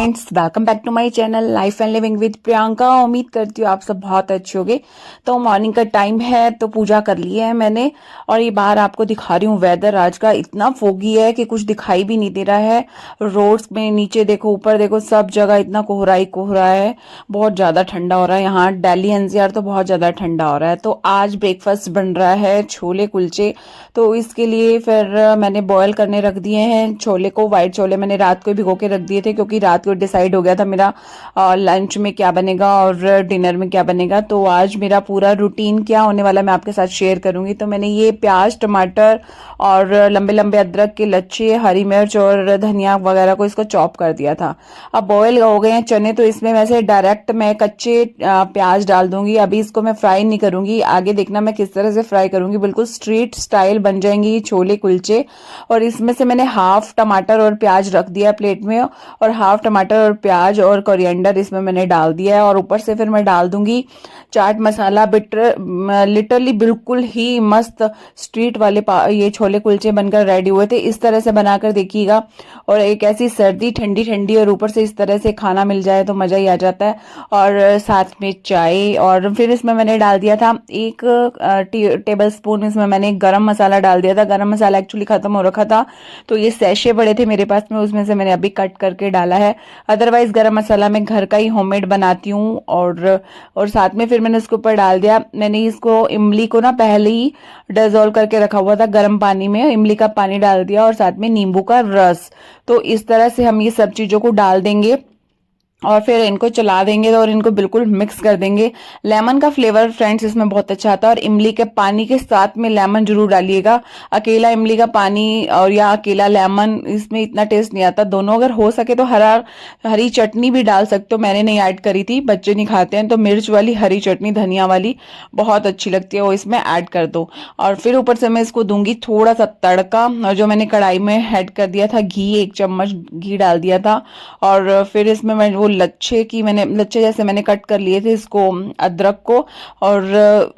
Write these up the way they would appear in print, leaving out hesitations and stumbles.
Friends, welcome back to my channel life and living with Priyanka. उम्मीद करती हूँ आप सब बहुत अच्छे होंगे। तो मॉर्निंग का टाइम है तो पूजा कर ली है मैंने, और ये बाहर आपको दिखा रही हूँ। वेदर आज का इतना फोगी है कि कुछ दिखाई भी नहीं दे रहा है। रोड्स में नीचे देखो, ऊपर देखो, सब जगह इतना कोहरा ही कोहरा है। बहुत ज्यादा ठंडा हो रहा है यहाँ। दिल्ली एनसीआर तो बहुत ज्यादा ठंडा हो रहा है। तो आज ब्रेकफास्ट बन रहा है छोले कुलचे। तो इसके लिए फिर मैंने बॉयल करने रख दिए हैं छोले को। व्हाइट छोले मैंने रात को भिगो के रख दिए थे, क्योंकि रात को डिसाइड हो गया था मेरा लंच में क्या बनेगा और डिनर में क्या बनेगा। तो आज मेरा पूरा रूटीन क्या होने वाला मैं आपके साथ शेयर करूंगी। तो मैंने ये प्याज, टमाटर और लंबे लंबे अदरक के लच्छे, हरी मिर्च और धनिया वगैरह को इसको चॉप कर दिया था। अब बॉयल हो गए हैं चने, तो इसमें वैसे डायरेक्ट मैं कच्चे प्याज डाल दूंगी। अभी इसको मैं फ्राई नहीं करूंगी, आगे देखना मैं किस तरह से फ्राई करूंगी। बिल्कुल स्ट्रीट स्टाइल बन जाएंगे ये छोले कुलचे। और इसमें से मैंने हाफ टमाटर और प्याज रख दिया प्लेट में, और हाफ टमाटर और प्याज और कोरिएंडर इसमें मैंने डाल दिया है। और ऊपर से फिर मैं डाल दूंगी चाट मसाला। लिटरली बिल्कुल ही मस्त स्ट्रीट वाले ये छोले कुलचे बनकर रेडी हुए थे। इस तरह से बनाकर देखिएगा। और एक ऐसी सर्दी ठंडी ठंडी और ऊपर से इस तरह से खाना मिल जाए तो मजा ही आ जाता है। और साथ में चाय। और फिर इसमें मैंने डाल दिया था 1 टेबल स्पून इसमें मैंने गरम मसाला डाल दिया था। गरम मसाला एक्चुअली खत्म हो रखा था, तो ये सैशे बड़े थे मेरे पास में, उसमें से मैंने अभी कट करके डाला है। अदरवाइज गरम मसाला मैं घर का ही होममेड बनाती हूँ। और साथ में फिर मैंने उसके ऊपर डाल दिया। मैंने इसको इमली को ना पहले ही डिजोल्व करके रखा हुआ था गर्म पानी में, इमली का पानी डाल दिया और साथ में नींबू का रस। तो इस तरह से हम ये सब चीजों को डाल देंगे और फिर इनको चला देंगे और इनको बिल्कुल मिक्स कर देंगे। लेमन का फ्लेवर फ्रेंड्स इसमें बहुत अच्छा आता है, और इमली के पानी के साथ में लेमन जरूर डालिएगा। अकेला इमली का पानी और या अकेला लेमन इसमें इतना टेस्ट नहीं आता। दोनों अगर हो सके तो हरी चटनी भी डाल सकते हो। मैंने नहीं ऐड करी थी, बच्चे नहीं खाते हैं, तो मिर्च वाली हरी चटनी धनिया वाली बहुत अच्छी लगती है, वो इसमें ऐड कर दो। और फिर ऊपर से मैं इसको दूंगी थोड़ा सा तड़का। और जो मैंने कढ़ाई में ऐड कर दिया था घी, 1 चम्मच घी डाल दिया था। और फिर इसमें मैं वो लच्छे जैसे मैंने कट कर लिए थे इसको, अदरक को, और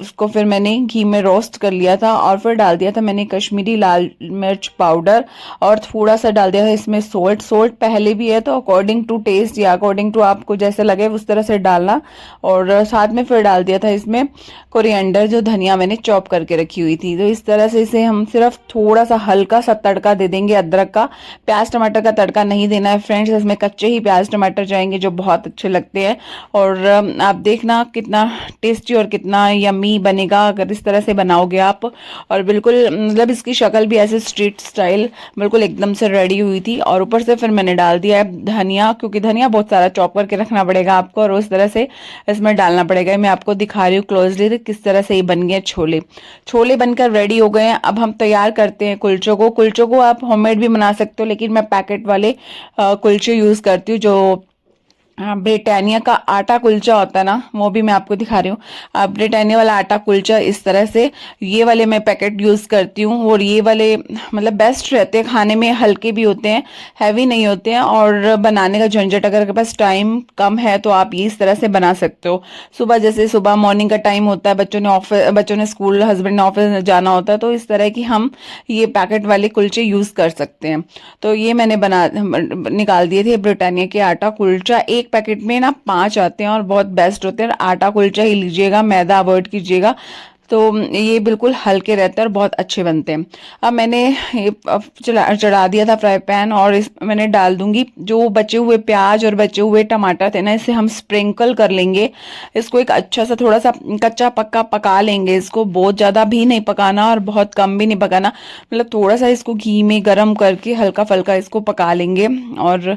उसको फिर मैंने घी में रोस्ट कर लिया था। और फिर डाल दिया था मैंने कश्मीरी लाल मिर्च पाउडर, और थोड़ा सा डाल दिया था इसमें सोल्ट। सोल्ट पहले भी है तो अकॉर्डिंग टू टेस्ट या अकॉर्डिंग टू आपको जैसे लगे उस तरह से डालना। और साथ में फिर डाल दिया था इसमें कोरिएंडर, जो धनिया मैंने चॉप करके रखी हुई थी। तो इस तरह से इसे हम सिर्फ थोड़ा सा हल्का सा तड़का दे देंगे अदरक का। प्याज टमाटर का तड़का नहीं देना है फ्रेंड्स, इसमें कच्चे ही प्याज टमाटर जाएंगे जो बहुत अच्छे लगते हैं। और आप देखना कितना टेस्टी और कितना यम्मी बनेगा अगर इस तरह से बनाओगे आप। और बिल्कुल मतलब इसकी शक्ल भी ऐसे स्ट्रीट स्टाइल बिल्कुल एकदम से रेडी हुई थी। और ऊपर से फिर मैंने डाल दिया है धनिया, क्योंकि धनिया बहुत सारा चॉप करके रखना पड़ेगा आपको, और उस तरह से इसमें डालना पड़ेगा। मैं आपको दिखा रही हूँ क्लोजली किस तरह से ये बन गए छोले। छोले बनकर रेडी हो गए हैं। अब हम तैयार करते हैं कुलचों को। कुलचों को आप होममेड भी बना सकते हो, लेकिन मैं पैकेट वाले कुलचे यूज करती हूँ। जो हाँ, ब्रिटानिया का आटा कुलचा होता है ना, वो भी मैं आपको दिखा रही हूँ। ब्रिटानिया वाला आटा कुलचा इस तरह से, ये वाले मैं पैकेट यूज करती हूँ। और ये वाले मतलब बेस्ट रहते हैं, खाने में हल्के भी होते हैं, हैवी नहीं होते हैं, और बनाने का झंझट अगर आपके पास टाइम कम है तो आप ये इस तरह से बना सकते हो। सुबह जैसे सुबह मॉर्निंग का टाइम होता है, बच्चों ने स्कूल, हस्बैंड ने ऑफिस जाना होता है, तो इस तरह की हम ये पैकेट वाले कुलचे यूज कर सकते हैं। तो ये मैंने निकाल दिए थे ब्रिटानिया के आटा कुलचा। एक पैकेट में ना 5 आते हैं और बहुत बेस्ट होते हैं। आटा कुलचा ही लीजिएगा, मैदा अवॉइड कीजिएगा। तो ये बिल्कुल हल्के रहते हैं और बहुत अच्छे बनते हैं। अब मैंने ये चढ़ा दिया था फ्राई पैन, और इस मैंने डाल दूंगी जो बचे हुए प्याज और बचे हुए टमाटर थे ना, इसे हम स्प्रिंकल कर लेंगे। इसको एक अच्छा सा थोड़ा सा कच्चा पक्का पका लेंगे। इसको बहुत ज्यादा भी नहीं पकाना और बहुत कम भी नहीं पकाना, मतलब थोड़ा सा इसको घी में गर्म करके हल्का फुल्का इसको पका लेंगे। और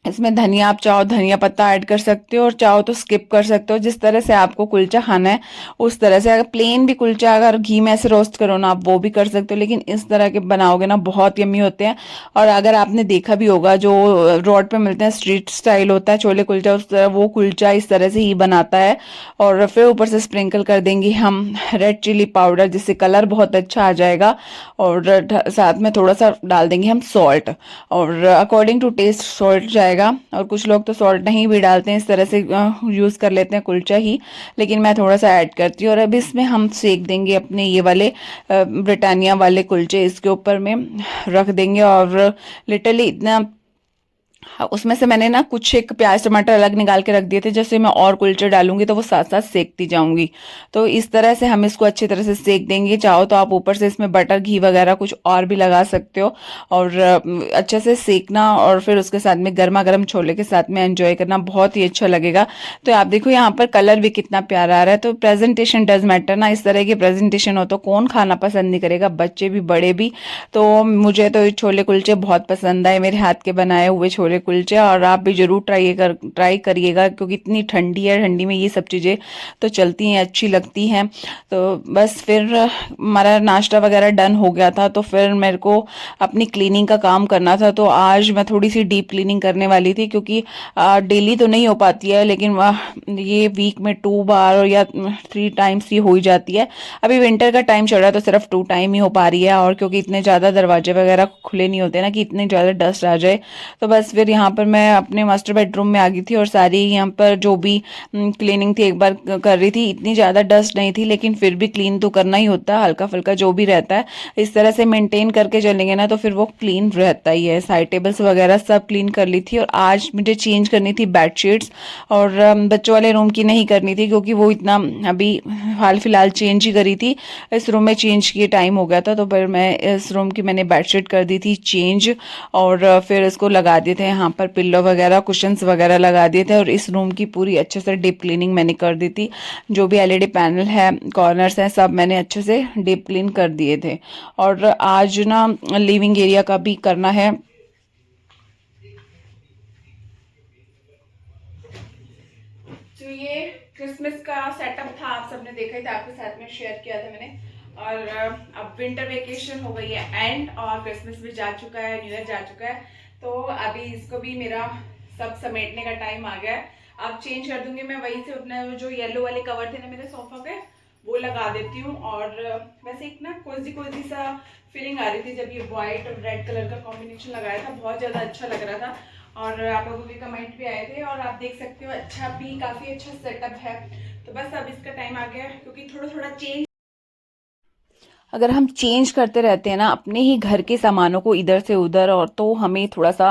इसमें धनिया, आप चाहो धनिया पत्ता ऐड कर सकते हो और चाहो तो स्किप कर सकते हो, जिस तरह से आपको कुलचा खाना है उस तरह से। अगर प्लेन भी कुलचा अगर घी में ऐसे रोस्ट करो ना, आप वो भी कर सकते हो, लेकिन इस तरह के बनाओगे ना बहुत यम्मी होते हैं। और अगर आपने देखा भी होगा जो रोड पे मिलते हैं, स्ट्रीट स्टाइल होता है छोले कुलचा, उस तरह वो कुलचा इस तरह से ही बनाता है। और फिर ऊपर से स्प्रिंकल कर देंगे हम रेड चिली पाउडर, जिससे कलर बहुत अच्छा आ जाएगा। और साथ में थोड़ा सा डाल देंगे हम सॉल्ट, और अकॉर्डिंग टू टेस्ट सॉल्ट जाएगा। और कुछ लोग तो सॉल्ट नहीं भी डालते हैं, इस तरह से यूज कर लेते हैं कुलचा ही, लेकिन मैं थोड़ा सा ऐड करती हूँ। और अब इसमें हम सेक देंगे अपने ये वाले ब्रिटानिया वाले कुलचे, इसके ऊपर में रख देंगे। और लिटरली इतना हाँ, उसमें से मैंने ना कुछ एक प्याज टमाटर अलग निकाल के रख दिए थे, जैसे मैं और कुलचे डालूंगी तो वो साथ साथ सेकती जाऊंगी। तो इस तरह से हम इसको अच्छी तरह से सेक देंगे। चाहो तो आप ऊपर से इसमें बटर घी वगैरह कुछ और भी लगा सकते हो। और अच्छे से सेकना और फिर उसके साथ में गर्मा गर्म छोले के साथ में एंजॉय करना बहुत ही अच्छा लगेगा। तो आप देखो यहाँ पर कलर भी कितना प्यारा आ रहा है। तो प्रेजेंटेशन डज मैटर ना, इस तरह की प्रेजेंटेशन हो तो कौन खाना पसंद नहीं करेगा, बच्चे भी बड़े भी। तो मुझे तो ये छोले कुलचे बहुत पसंद आए, मेरे हाथ के बनाए हुए छोले कुलचे। और आप भी जरूर ट्राई करिएगा, क्योंकि इतनी ठंडी है, ठंडी में ये सब चीज़ें तो चलती हैं, अच्छी लगती हैं। तो बस फिर हमारा नाश्ता वगैरह डन हो गया था, तो फिर मेरे को अपनी क्लीनिंग का काम करना था। तो आज मैं थोड़ी सी डीप क्लीनिंग करने वाली थी, क्योंकि डेली तो नहीं हो पाती है, लेकिन ये वीक में 2 बार या 3 टाइम्स ही हो ही जाती है। अभी विंटर का टाइम चल रहा है तो सिर्फ 2 टाइम ही हो पा रही है, और क्योंकि इतने ज़्यादा दरवाजे वगैरह खुले नहीं होते ना कि इतने ज़्यादा डस्ट आ जाए। तो बस फिर यहाँ पर मैं अपने मास्टर बेडरूम में आ गई थी, और सारी यहाँ पर जो भी क्लीनिंग थी एक बार कर रही थी। इतनी ज़्यादा डस्ट नहीं थी, लेकिन फिर भी क्लीन तो करना ही होता है, हल्का फुल्का जो भी रहता है। इस तरह से मेंटेन करके चलेंगे ना तो फिर वो क्लीन रहता ही है। साइड टेबल्स वगैरह सब क्लीन कर ली थी। और आज मुझे चेंज करनी थी बेडशीट्स, और बच्चों वाले रूम की नहीं करनी थी, क्योंकि वो इतना अभी हाल फिलहाल चेंज ही करी थी। इस रूम में चेंज किए टाइम हो गया था, तो फिर मैं इस रूम की मैंने बेडशीट कर दी थी चेंज। और फिर इसको लगा दिए थे यहाँ पर पिल्लो वगैरह, कुशन्स वगैरह लगा दिए थे। और इस रूम की पूरी अच्छे से डीप क्लीनिंग मैंने कर दी थी। जो भी एलईडी पैनल है, कॉर्नर्स हैं, सब मैंने अच्छे से डीप क्लीन कर दिए थे। और आज ना लिविंग एरिया का भी करना है। तो ये क्रिसमस का सेटअप था, आप सबने देखा ही था, आपके साथ में शेयर किया था मैंने। और अब विंटर वेकेशन हो गई है एंड, और क्रिसमस भी जा चुका है, न्यू ईयर जा चुका है। तो अभी इसको भी मेरा सब समेटने का टाइम आ गया है। अब चेंज कर दूंगी मैं, वहीं से अपने जो येलो वाले कवर थे ना मेरे सोफा पे, वो लगा देती हूँ। और वैसे एक ना कोजी कोजी सा फीलिंग आ रही थी जब ये व्हाइट और रेड कलर का कॉम्बिनेशन लगाया था, बहुत ज़्यादा अच्छा लग रहा था। और आप लोगों के कमेंट भी आए थे, और आप देख सकते हो अच्छा भी, काफ़ी अच्छा सेटअप है। तो बस अब इसका टाइम आ गया, क्योंकि थोड़ा थोड़ा चेंज, अगर हम चेंज करते रहते हैं ना अपने ही घर के सामानों को इधर से उधर, और तो हमें थोड़ा सा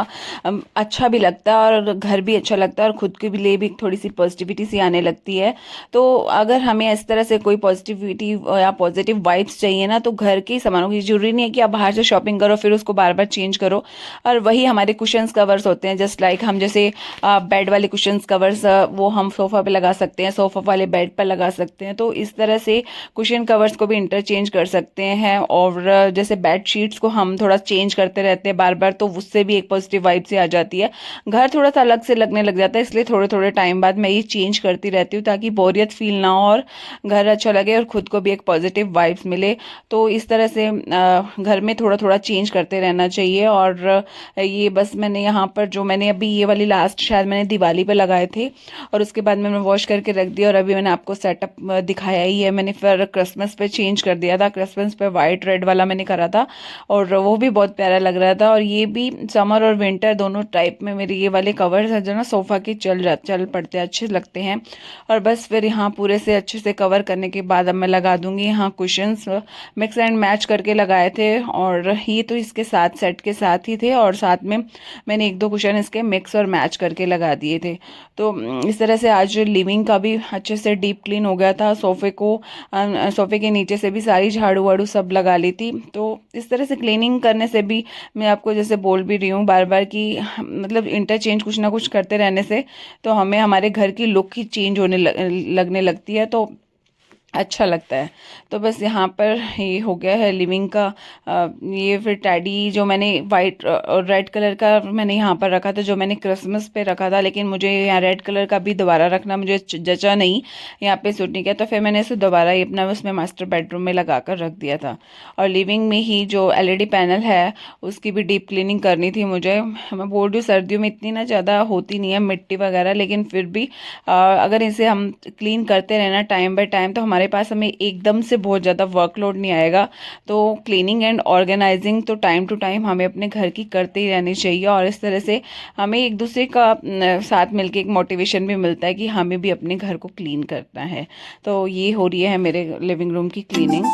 अच्छा भी लगता है, और घर भी अच्छा लगता है, और खुद के भी लिए भी थोड़ी सी पॉजिटिविटी सी आने लगती है। तो अगर हमें इस तरह से कोई पॉजिटिविटी या पॉजिटिव वाइब्स चाहिए ना, तो घर के सामानों की जरूरी नहीं है कि आप बाहर से शॉपिंग करो फिर उसको बार बार चेंज करो। और वही हमारे कुशंस कवर्स होते हैं, जस्ट लाइक हम जैसे बेड वाले कुशंस कवर्स वो हम सोफा पे लगा सकते हैं, सोफा वाले बेड पर लगा सकते हैं। तो इस तरह से कुशन कवर्स को भी इंटरचेंज कर सकते हैं। और जैसे बेड शीट्स को हम थोड़ा चेंज करते रहते हैं बार बार, तो उससे भी एक पॉजिटिव वाइब से आ जाती है। घर थोड़ा सा अलग से लगने लग जाता है, इसलिए थोड़े थोड़े टाइम बाद मैं ये चेंज करती रहती हूँ, ताकि बोरियत फील ना हो, और घर अच्छा लगे, और खुद को भी एक पॉजिटिव वाइब्स मिले। तो इस तरह से घर में थोड़ा थोड़ा चेंज करते रहना चाहिए। और ये बस मैंने यहाँ पर जो मैंने अभी ये वाली लास्ट शायद मैंने दिवाली पे लगाए थे, और उसके बाद मैंने वॉश करके रख दिया। और अभी मैंने आपको सेटअप दिखाया ही है, मैंने फिर क्रिसमस पे चेंज कर दिया था। क्रिसमस पे वाइट रेड वाला मैंने करा था, और वो भी बहुत प्यारा लग रहा था। और ये भी समर और विंटर दोनों टाइप में मेरे ये वाले कवर्स हैं, जो ना सोफा के चल पड़ते हैं, अच्छे लगते हैं। और बस फिर यहाँ पूरे से अच्छे से कवर करने के बाद अब मैं लगा दूंगी यहाँ कुशंस, मिक्स एंड मैच करके लगाए थे। और ये तो इसके साथ सेट के साथ ही थे, और साथ में मैंने एक दो कुशन इसके मिक्स और मैच करके लगा दिए थे। तो इस तरह से आज लिविंग का भी अच्छे से डीप क्लीन हो गया था। सोफे के नीचे से भी सारी झाड़ू वाड़ू सब लगा ली थी। तो इस तरह से क्लीनिंग करने से भी, मैं आपको जैसे बोल भी रही हूँ बार बार कि मतलब इंटरचेंज कुछ ना कुछ करते रहने से तो हमें हमारे घर की लुक ही चेंज होने लगने लगती है, तो अच्छा लगता है। तो बस यहाँ पर ये हो गया है लिविंग का। ये फिर टैडी जो मैंने वाइट और रेड कलर का मैंने यहाँ पर रखा था, जो मैंने क्रिसमस पे रखा था, लेकिन मुझे यहाँ रेड कलर का भी दोबारा रखना मुझे जचा नहीं, यहाँ पे सूट नहीं किया, तो फिर मैंने इसे दोबारा ही अपना उसमें मास्टर बेडरूम में लगा कर रख दिया था। और लिविंग में ही जो एलईडी पैनल है उसकी भी डीप क्लीनिंग करनी थी मुझे। मैं बोल रही हूँ सर्दियों में इतनी ना ज़्यादा होती नहीं है मिट्टी वगैरह, लेकिन फिर भी अगर इसे हम क्लीन करते रहना टाइम बाय टाइम, तो हमारे पास हमें एकदम से बहुत ज़्यादा वर्कलोड नहीं आएगा। तो क्लीनिंग एंड ऑर्गेनाइजिंग तो टाइम टू टाइम हमें अपने घर की करते ही रहनी चाहिए, और इस तरह से हमें एक दूसरे का साथ मिलके एक मोटिवेशन भी मिलता है कि हमें भी अपने घर को क्लीन करना है। तो ये हो रही है मेरे लिविंग रूम की क्लीनिंग।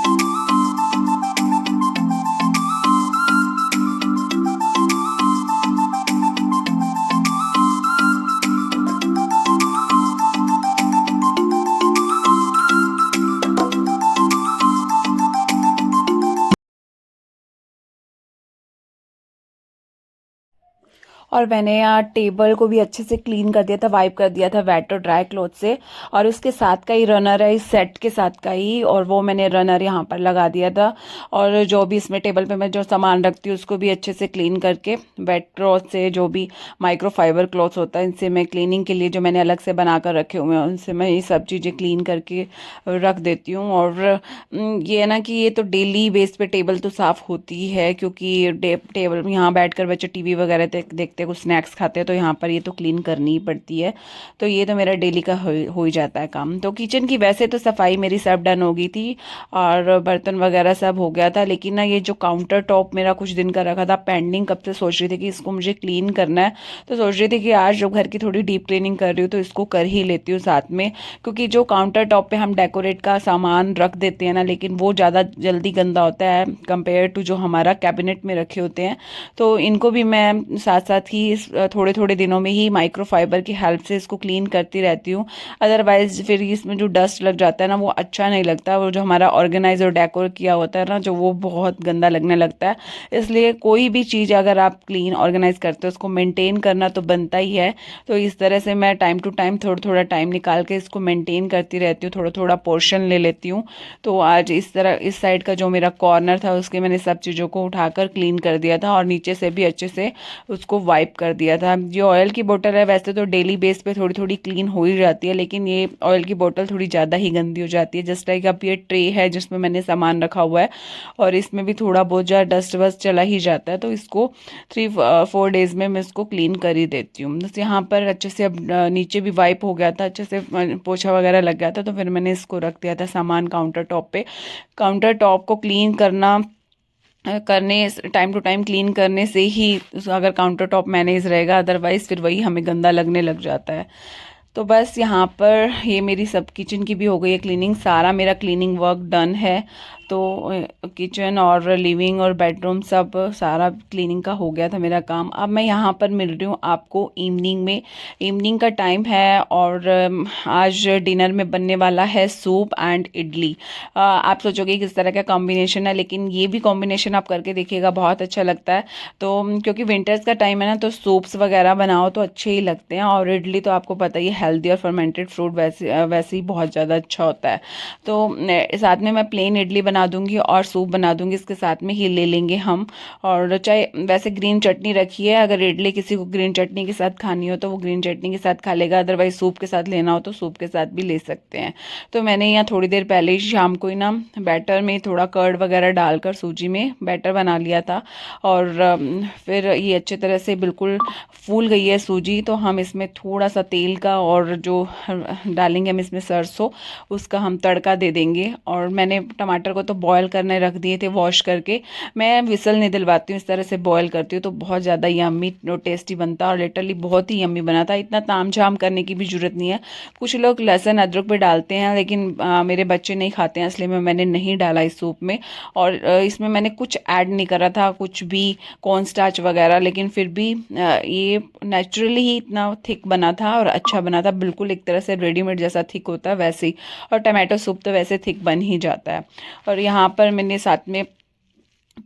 और मैंने यहाँ टेबल को भी अच्छे से क्लीन कर दिया था, वाइप कर दिया था वेट और ड्राई क्लॉथ से। और उसके साथ का ही रनर है, इस सेट के साथ का ही, और वो मैंने रनर यहाँ पर लगा दिया था। और जो भी इसमें टेबल पे मैं जो सामान रखती हूँ उसको भी अच्छे से क्लीन करके वेट क्लॉथ से, जो भी माइक्रोफाइबर क्लॉथ होता है इनसे मैं क्लीनिंग के लिए जो मैंने अलग से बना कर रखे हुए हैं उनसे मैं ये सब चीज़ें क्लीन करके रख देती हूँ। और ये है ना कि ये तो डेली बेस पे टेबल तो साफ़ होती ही है, क्योंकि टेबल यहाँ बैठकर बच्चे टीवी वगैरह देखते हैं, कुछ स्नैक्स खाते हैं, तो यहाँ पर ये तो क्लीन करनी ही पड़ती है। तो ये तो मेरा डेली का हो ही जाता है काम। तो किचन की वैसे तो सफाई मेरी सब डन हो गई थी और बर्तन वगैरह सब हो गया था, लेकिन ना ये जो काउंटर टॉप मेरा कुछ दिन का रखा था पेंडिंग, कब से सोच रही थी कि इसको मुझे क्लीन करना है। तो सोच रही थी कि आज जब घर की थोड़ी डीप क्लीनिंग कर रही हूँ तो इसको कर ही लेती हूँ साथ में, क्योंकि जो काउंटर टॉप पे हम डेकोरेट का सामान रख देते हैं ना, लेकिन वो ज़्यादा जल्दी गंदा होता है कंपेयर टू जो हमारा कैबिनेट में रखे होते हैं। तो इनको भी मैं साथ साथ ही थोड़े थोड़े दिनों में ही माइक्रोफाइबर की हेल्प से इसको क्लीन करती रहती हूँ। अदरवाइज फिर इसमें जो डस्ट लग जाता है ना वो अच्छा नहीं लगता, वो जो हमारा ऑर्गेनाइज और डेकोर किया होता है ना जो, वो बहुत गंदा लगने लगता है। इसलिए कोई भी चीज़ अगर आप क्लीन ऑर्गेनाइज करते हो उसको मेंटेन करना तो बनता ही है। तो इस तरह से मैं टाइम टू टाइम थोड़ा थोड़ा टाइम निकाल के इसको मेंटेन करती रहती हूँ, थोड़ा थोड़ा पोर्शन ले लेती हूँ। तो आज इस तरह इस साइड का जो मेरा कॉर्नर था उसके मैंने सब चीज़ों को उठाकर क्लीन कर दिया था, और नीचे से भी अच्छे से उसको वाइप कर दिया था। जो ऑयल की बोतल है वैसे तो डेली बेस पे थोड़ी थोड़ी क्लीन हो ही जाती है, लेकिन ये ऑयल की बोतल थोड़ी ज़्यादा ही गंदी हो जाती है। जस्ट लाइक अब ये ट्रे है जिसमें मैंने सामान रखा हुआ है और इसमें भी थोड़ा बहुत ज़्यादा डस्ट वस्ट चला ही जाता है, तो इसको 3-4 डेज में मैं इसको क्लीन कर ही देती हूँ। बस यहाँ पर अच्छे से अब नीचे भी वाइप हो गया था, अच्छे से पोछा वगैरह लग गया था, तो फिर मैंने इसको रख दिया था सामान काउंटर टॉप पे। काउंटर टॉप को क्लीन करने टाइम टू टाइम क्लीन करने से ही अगर काउंटर टॉप मैनेज रहेगा, अदरवाइज फिर वही हमें गंदा लगने लग जाता है। तो बस यहाँ पर ये मेरी सब किचन की भी हो गई है क्लीनिंग, सारा मेरा क्लीनिंग वर्क डन है। तो किचन और लिविंग और बेडरूम सब सारा क्लीनिंग का हो गया था मेरा काम। अब मैं यहाँ पर मिल रही हूँ आपको इवनिंग में, इवनिंग का टाइम है और आज डिनर में बनने वाला है सूप एंड इडली। आप सोचोगे किस तरह का कॉम्बिनेशन है, लेकिन ये भी कॉम्बिनेशन आप करके देखिएगा, बहुत अच्छा लगता है। तो क्योंकि विंटर्स का टाइम है ना, तो सूप्स वगैरह बनाओ तो अच्छे ही लगते हैं, और इडली तो आपको पता ही है हेल्दी और फर्मेंटेड फ्रूट वैसे ही बहुत ज़्यादा अच्छा होता है। तो साथ में मैं प्लेन इडली बना दूंगी और सूप बना दूंगी, इसके साथ में ही ले लेंगे हम। और चाहे वैसे ग्रीन चटनी रखी है, अगर इडली किसी को ग्रीन चटनी के साथ खानी हो तो वो ग्रीन चटनी के साथ खा लेगा, अदरवाइज सूप के साथ लेना हो तो सूप के साथ भी ले सकते हैं। तो मैंने यहाँ थोड़ी देर पहले ही शाम को ही ना बैटर में थोड़ा कर्ड वगैरह डालकर सूजी में बैटर बना लिया था, और फिर ये अच्छे तरह से बिल्कुल फूल गई है सूजी। तो हम इसमें थोड़ा सा तेल का और जो डालेंगे हम इसमें सरसों, उसका हम तड़का दे देंगे। और मैंने टमाटर को तो बॉयल करने रख दिए थे वॉश करके, मैं विसल नहीं दिलवाती हूँ, इस तरह से बॉयल करती हूँ तो बहुत ज़्यादा यम्मी टेस्टी बनता है, और लिटरली बहुत ही यम्मी बना था। इतना ताम झाम करने की भी जरूरत नहीं है। कुछ लोग लहसुन अदरक भी डालते हैं, लेकिन मेरे बच्चे नहीं खाते हैं, इसलिए मैंने नहीं डाला इस सूप में। और इसमें मैंने कुछ ऐड नहीं करा था, कुछ भी कॉर्न स्टार्च वगैरह, लेकिन फिर भी ये नेचुरली ही इतना थिक बना था और अच्छा बना था, बिल्कुल एक तरह से रेडीमेड जैसा थिक होता है वैसे ही। और टमाटो सूप तो वैसे थिक बन ही जाता है। और यहाँ पर मैंने साथ में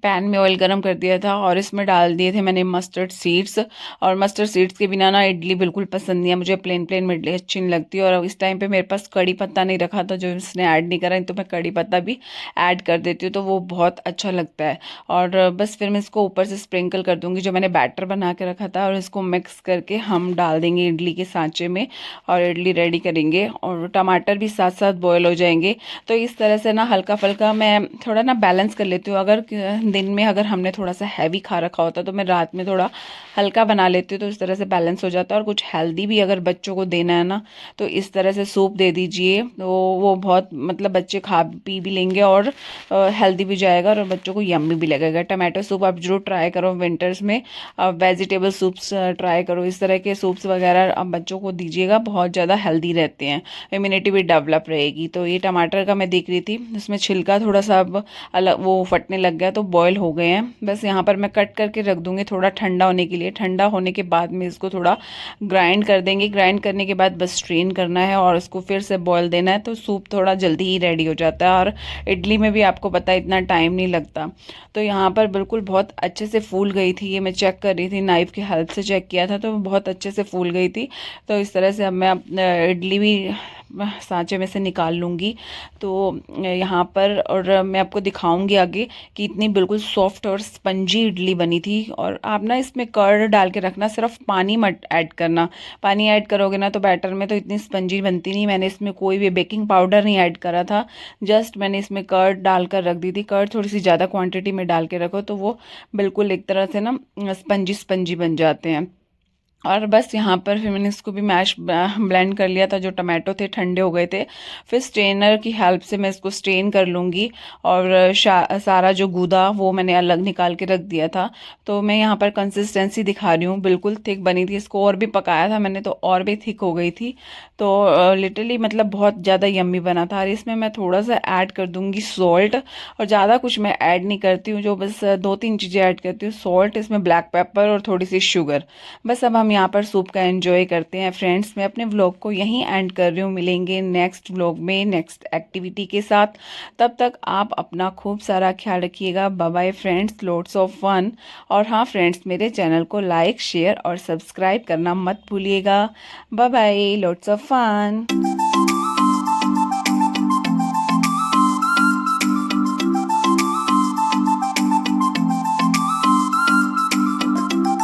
पैन में ऑयल गरम कर दिया था और इसमें डाल दिए थे मैंने मस्टर्ड सीड्स। और मस्टर्ड सीड्स के बिना ना इडली बिल्कुल पसंद नहीं है मुझे, प्लेन प्लेन में इडली अच्छी नहीं लगती। और इस टाइम पे मेरे पास कड़ी पत्ता नहीं रखा था, जो इसने ऐड नहीं करा, तो मैं कड़ी पत्ता भी ऐड कर देती हूँ, तो वो बहुत अच्छा लगता है। और बस फिर मैं इसको ऊपर से स्प्रिंकल कर दूँगी जो मैंने बैटर बना के रखा था, और इसको मिक्स करके हम डाल देंगे इडली के सांचे में और इडली रेडी करेंगे। और टमाटर भी साथ साथ बॉयल हो जाएंगे। तो इस तरह से ना हल्का फुल्का मैं थोड़ा ना बैलेंस कर लेती हूँ। अगर दिन में अगर हमने थोड़ा सा हैवी खा रखा होता तो मैं रात में थोड़ा हल्का बना लेती हूँ, तो इस तरह से बैलेंस हो जाता है। और कुछ हेल्दी भी अगर बच्चों को देना है ना, तो इस तरह से सूप दे दीजिए, तो वो बहुत मतलब बच्चे खा पी भी लेंगे और हेल्दी भी जाएगा और बच्चों को यम्मी भी लगेगा। टमाटो सूप आप जरूर ट्राई करो विंटर्स में, वेजिटेबल सूप्स ट्राई करो, इस तरह के सूप्स वगैरह आप बच्चों को दीजिएगा, बहुत ज़्यादा हेल्दी रहते हैं, इम्यूनिटी भी डेवलप रहेगी। तो ये टमाटर का मैं देख रही थी, उसमें छिलका थोड़ा सा अब अलग वो फटने लग गया, तो बॉईल हो गए हैं। बस यहाँ पर मैं कट करके रख दूँगी थोड़ा ठंडा होने के लिए। ठंडा होने के बाद में इसको थोड़ा ग्राइंड कर देंगे। ग्राइंड करने के बाद बस स्ट्रेन करना है और उसको फिर से बॉईल देना है, तो सूप थोड़ा जल्दी ही रेडी हो जाता है। और इडली में भी आपको पता है इतना टाइम नहीं लगता। तो यहाँ पर बिल्कुल बहुत अच्छे से फूल गई थी ये, मैं चेक कर रही थी, नाइफ़ की हेल्प से चेक किया था, तो बहुत अच्छे से फूल गई थी। तो इस तरह से अब मैं इडली भी सांचे में से निकाल लूँगी। तो यहाँ पर और मैं आपको दिखाऊंगी आगे कि इतनी बिल्कुल सॉफ्ट और स्पंजी इडली बनी थी। और आप ना इसमें कर्ड डाल के रखना, सिर्फ पानी मत ऐड करना। पानी ऐड करोगे ना तो बैटर में तो इतनी स्पंजी बनती नहीं। मैंने इसमें कोई भी बेकिंग पाउडर नहीं ऐड करा था, जस्ट मैंने इसमें कर्ड डालकर रख दी थी। कर्ड थोड़ी सी ज़्यादा क्वांटिटी में डाल के रखो तो वो बिल्कुल एक तरह से ना स्पंजी स्पंजी बन जाते हैं। और बस यहाँ पर फिर मैंने इसको भी मैश ब्लेंड कर लिया था। जो टमाटो थे ठंडे हो गए थे, फिर स्ट्रेनर की हेल्प से मैं इसको स्ट्रेन कर लूँगी। और सारा जो गूदा वो मैंने अलग निकाल के रख दिया था। तो मैं यहाँ पर कंसिस्टेंसी दिखा रही हूँ, बिल्कुल थिक बनी थी। इसको और भी पकाया था मैंने तो और भी थिक हो गई थी। तो लिटरली मतलब बहुत ज़्यादा यम्मी बना था। और इसमें मैं थोड़ा सा ऐड कर दूँगी सॉल्ट, और ज़्यादा कुछ मैं ऐड नहीं करती हूँ, जो बस 2-3 चीज़ें ऐड करती हूँ। सॉल्ट, इसमें ब्लैक पेपर और थोड़ी सी शुगर। बस अब हम यहाँ पर सूप का एंजॉय करते हैं। फ्रेंड्स, मैं अपने व्लॉग को यहीं एंड कर रही हूँ। मिलेंगे नेक्स्ट व्लॉग में नेक्स्ट एक्टिविटी के साथ। तब तक आप अपना खूब सारा ख्याल रखिएगा। Bye bye friends, loads of fun. और हाँ फ्रेंड्स, मेरे चैनल को लाइक शेयर और सब्सक्राइब करना मत भूलिएगा। Bye bye, loads of fun.